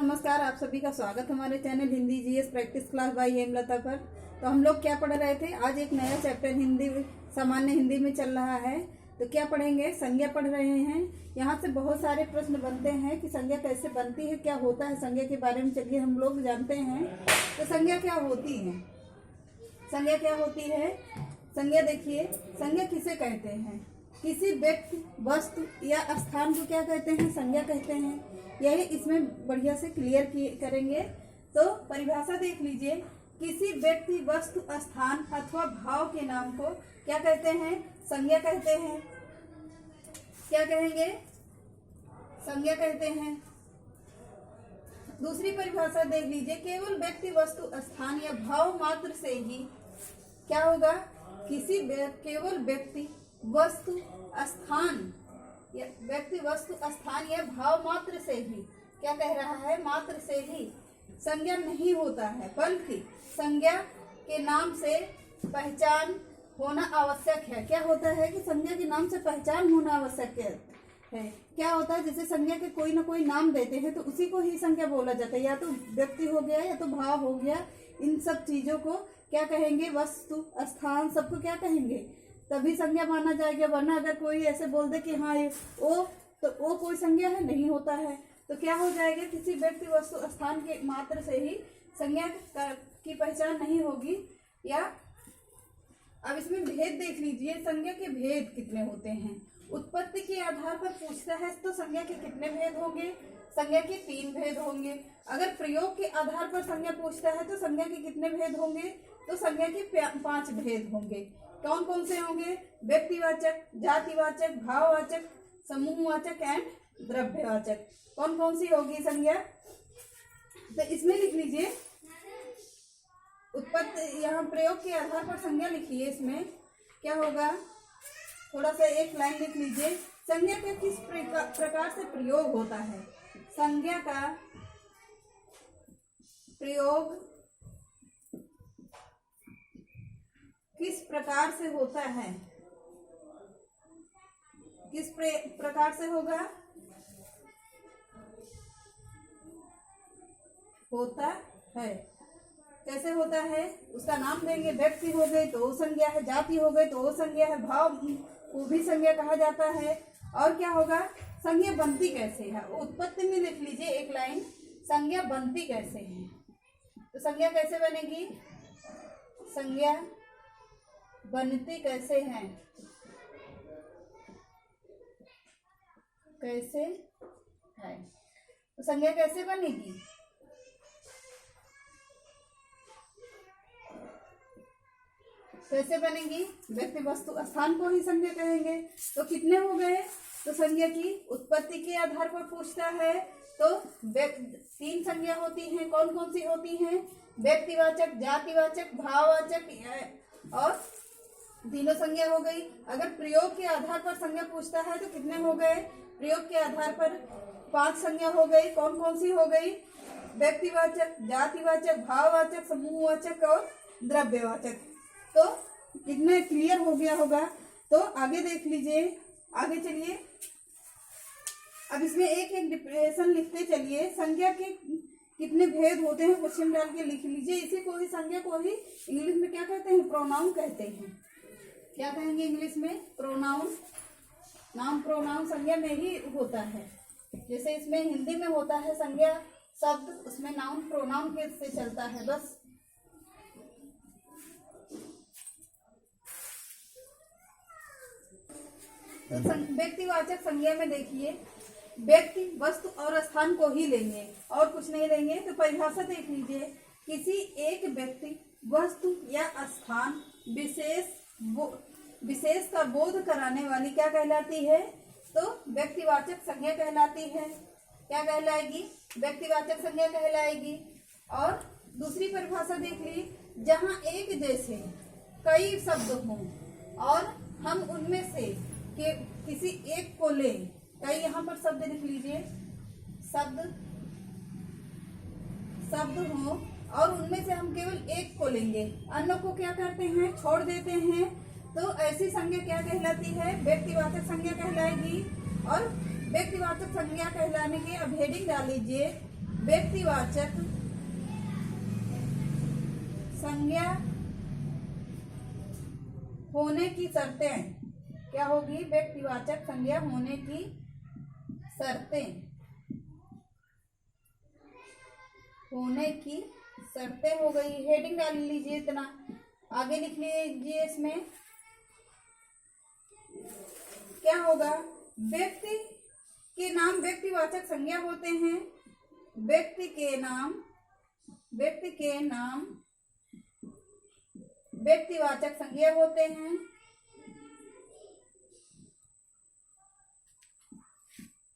नमस्कार, आप सभी का स्वागत हमारे channel Hindi GS practice class by Hemlata पर। तो हम लोग क्या पढ़ रहे थे? आज एक नया चैप्टर हिंदी सामान्य हिंदी में चल रहा है। तो क्या पढ़ेंगे? संज्ञा पढ़ रहे हैं। यहाँ से बहुत सारे प्रश्न बनते हैं कि संज्ञा कैसे बनती है, क्या होता है संज्ञा के बारे में। चलिए हम लोग जानते हैं। तो संज्ञा क्या होती है? संज्ञा क्या होती है? संज्ञा देखिए, संज्ञा किसे कहते हैं? किसी व्यक्ति, वस्तु या स्थान को क्या कहते हैं? संज्ञा कहते हैं। यही इसमें बढ़िया से क्लियर करेंगे। तो परिभाषा देख लीजिए। किसी व्यक्ति, वस्तु, स्थान अथवा भाव के नाम को क्या कहते हैं? संज्ञा कहते हैं। क्या कहेंगे? संज्ञा कहते हैं। दूसरी परिभाषा देख लीजिए। केवल व्यक्ति, वस्तु, स्थान या भाव मात्र से ही क्या होगा? केवल व्यक्ति, वस्तु, स्थान या व्यक्ति, वस्तु, स्थान या भाव मात्र से ही, क्या कह रहा है? मात्र से ही संज्ञा नहीं होता है, बल्कि संज्ञा के नाम से पहचान होना आवश्यक है। क्या होता है कि संज्ञा के नाम से पहचान होना आवश्यक है। क्या होता है? जैसे संज्ञा के कोई ना कोई नाम देते हैं तो उसी को ही संज्ञा बोला जाता है। या तो व्यक्ति हो गया या तो भाव हो गया। इन सब चीजों को क्या कहेंगे? वस्तु, स्थान, सबको क्या कहेंगे? तभी संज्ञा माना जाएगा। वरना अगर कोई ऐसे बोल दे कि हाँ वो कोई संज्ञा है, नहीं होता है। तो क्या हो जाएगा? किसी व्यक्ति, वस्तु, स्थान के मात्र से ही संज्ञा की पहचान नहीं होगी। या अब इसमें भेद देख लीजिए। संज्ञा के भेद कितने होते हैं? उत्पत्ति के आधार पर पूछता है तो संज्ञा के कितने भेद होंगे? संज्ञा के 3 भेद होंगे। अगर प्रयोग के आधार पर संज्ञा पूछता है तो संज्ञा के कितने भेद होंगे? तो संज्ञा के 5 भेद होंगे। कौन कौन से होंगे? व्यक्तिवाचक, जातिवाचक, भाववाचक, समूहवाचक एंड द्रव्यवाचक। कौन कौन सी होगी संज्ञा? तो इसमें लिख लीजिए। उत्पत्ति, यहाँ प्रयोग के आधार पर संज्ञा लिखिए। इसमें क्या होगा? थोड़ा सा एक लाइन लिख लीजिए। संज्ञा का किस प्रकार से प्रयोग होता है? संज्ञा का प्रयोग किस प्रकार से होता है? किस प्रकार से होगा? होता है। कैसे होता है? उसका नाम देंगे। व्यक्ति हो गए तो वो संज्ञा है, जाति हो गए तो वो संज्ञा है, भाव वो भी संज्ञा कहा जाता है। और क्या होगा? संज्ञा बनती कैसे है? उत्पत्ति में लिख लीजिए एक लाइन। संज्ञा बनती कैसे है? तो संज्ञा कैसे बनेगी? संज्ञा बनती कैसे हैं? कैसे है? तो संज्ञा कैसे बनेगी? कैसे बनेगी? व्यक्ति, वस्तु, स्थान को ही संज्ञा कहेंगे। तो कितने हो गए? तो संज्ञा की उत्पत्ति के आधार पर पूछता है तो 3 संज्ञा होती हैं। कौन कौन सी होती हैं? व्यक्तिवाचक, जातिवाचक, भाववाचक और तीनों संज्ञा हो गई। अगर प्रयोग के आधार पर संज्ञा पूछता है तो कितने हो गए? प्रयोग के आधार पर 5 संज्ञा हो गई। कौन कौन सी हो गई? व्यक्तिवाचक, जातिवाचक, भाववाचक, समूहवाचक और द्रव्यवाचक। तो कितने क्लियर हो गया होगा? तो आगे देख लीजिए। आगे चलिए। अब इसमें एक एक डिफिनेशन लिखते चलिए। संज्ञा के कितने भेद होते हैं? क्वेश्चन डाल के लिख लीजिए। इसी को ही, संज्ञा को ही इंग्लिश में क्या कहते हैं? प्रोनाउन कहते हैं। क्या कहेंगे इंग्लिश में? प्रोनाउन। नाउन प्रोनाउन संज्ञा में ही होता है। जैसे इसमें हिंदी में होता है संज्ञा शब्द, उसमें नाउन प्रोनाउन के से चलता है बस। तो व्यक्तिवाचक संज्ञा में देखिए, व्यक्ति, वस्तु और स्थान को ही लेंगे और कुछ नहीं लेंगे। तो परिभाषा देख लीजिए। किसी एक व्यक्ति, वस्तु या स्थान विशेष का बोध कराने वाली क्या कहलाती है? तो व्यक्तिवाचक संज्ञा कहलाती है। क्या कहलाएगी? व्यक्तिवाचक संज्ञा कहलाएगी। और दूसरी परिभाषा देख ली। जहां एक जैसे कई शब्द हों और हम उनमें से किसी एक को लें। कई यहाँ पर शब्द लिख लीजिए। शब्द हो और उनमें से हम केवल एक को लेंगे, अन्य को क्या करते हैं? छोड़ देते हैं। तो ऐसी संज्ञा क्या कहलाती है? व्यक्तिवाचक संज्ञा कहलाएगी। और व्यक्तिवाचक संज्ञा कहलाने के अब हेडिंग डाल लीजिए। व्यक्तिवाचक संज्ञा होने की शर्तें। क्या होगी? व्यक्तिवाचक संज्ञा होने की शर्तें। होने की शर्तें हो गई। हेडिंग डाल लीजिए इतना, आगे लिख लीजिए। इसमें क्या होगा? व्यक्ति के नाम व्यक्तिवाचक संज्ञा होते हैं। व्यक्ति के नाम व्यक्तिवाचक संज्ञा होते हैं।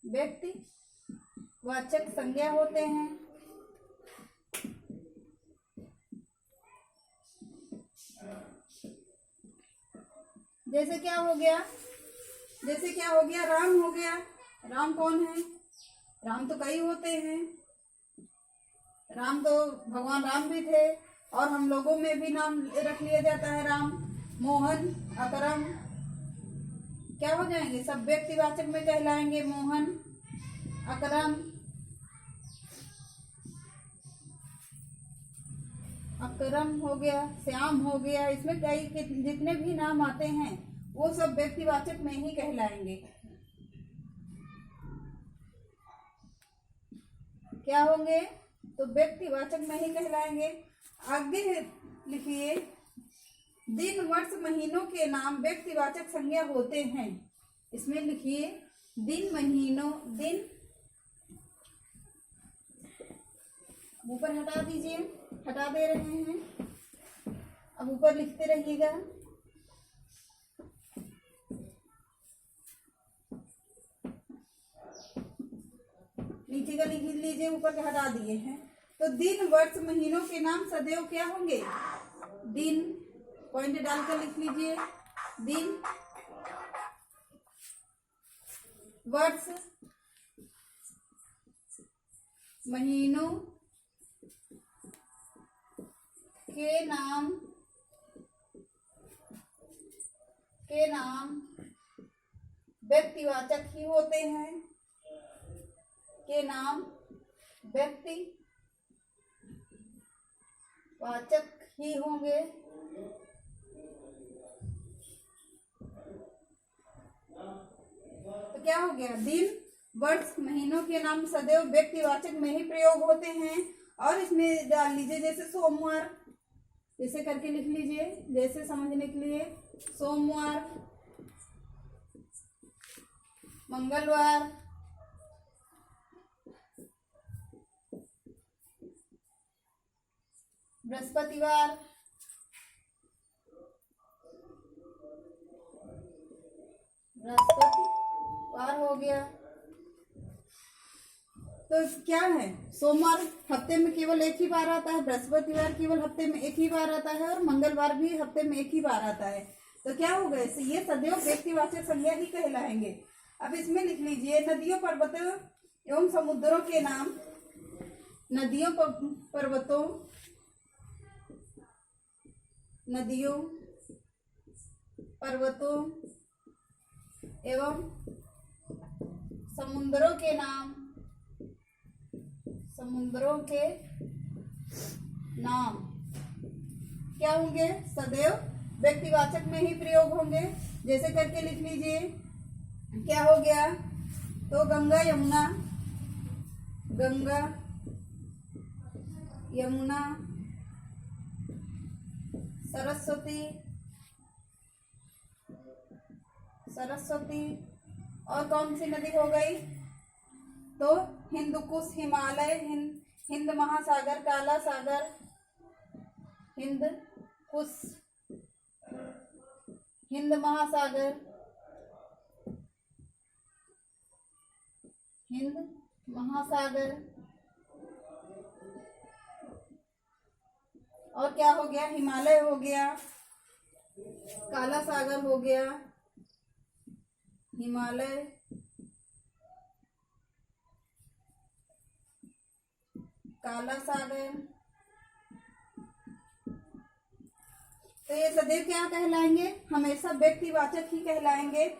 व्यक्तिवाचक संज्ञा होते हैं। जैसे क्या हो गया? राम हो गया। राम कौन है? राम तो कई होते हैं। राम तो भगवान राम भी थे, और हम लोगों में भी नाम रख लिया जाता है राम, मोहन, अकरम। क्या हो जाएंगे? सब व्यक्तिवाचक में कहलाएंगे। मोहन, अकरम हो गया, श्याम हो गया। इसमें कई जितने भी नाम आते हैं वो सब व्यक्तिवाचक में ही कहलाएंगे। क्या होंगे? तो व्यक्तिवाचक में ही कहलाएंगे। आगे लिखिए, दिन, वर्ष, महीनों के नाम व्यक्तिवाचक संज्ञा होते हैं। इसमें लिखिए दिन, महीनों। दिन ऊपर हटा दीजिए, हटा दे रहे हैं। अब ऊपर लिखते रहिएगा। नीचे का लिख लीजिए, ऊपर का हटा दिए हैं। तो दिन, वर्ष, महीनों के नाम सदैव क्या होंगे? दिन, पॉइंट डालकर लिख लीजिए। दिन, वर्ष, महीनों के नाम व्यक्तिवाचक ही होते हैं। के नाम व्यक्तिवाचक ही होंगे। तो क्या हो गया? दिन, वर्ष, महीनों के नाम सदैव व्यक्तिवाचक में ही प्रयोग होते हैं। और इसमें डाल लीजिए जैसे सोमवार, जैसे करके लिख लीजिए, जैसे समझने के लिए। सोमवार, मंगलवार, बृहस्पतिवार, हो गया। तो क्या है? सोमवार हफ्ते में केवल एक ही बार आता है, बृहस्पतिवार केवल हफ्ते में एक ही बार आता है, और मंगलवार भी हफ्ते में एक ही बार आता है। तो क्या होगा? ये सदैव व्यक्तिवाचक संज्ञा ही कहलाएंगे। अब इसमें लिख लीजिए, नदियों, पर्वतों एवं समुद्रों के नाम। नदियों, पर्वतों एवं समुद्रों के नाम क्या होंगे? सदैव व्यक्तिवाचक में ही प्रयोग होंगे। जैसे करके लिख लीजिए। क्या हो गया? तो गंगा, यमुना, सरस्वती, और कौन सी नदी हो गई? तो हिंदुकुश, हिमालय, हिंद महासागर, काला सागर, हिंद महासागर, और क्या हो गया? हिमालय हो गया, काला सागर हो गया, हिमालय, काला सागर। तो ये सदैव क्या कहलाएंगे? हमेशा व्यक्तिवाचक ही कहलाएंगे।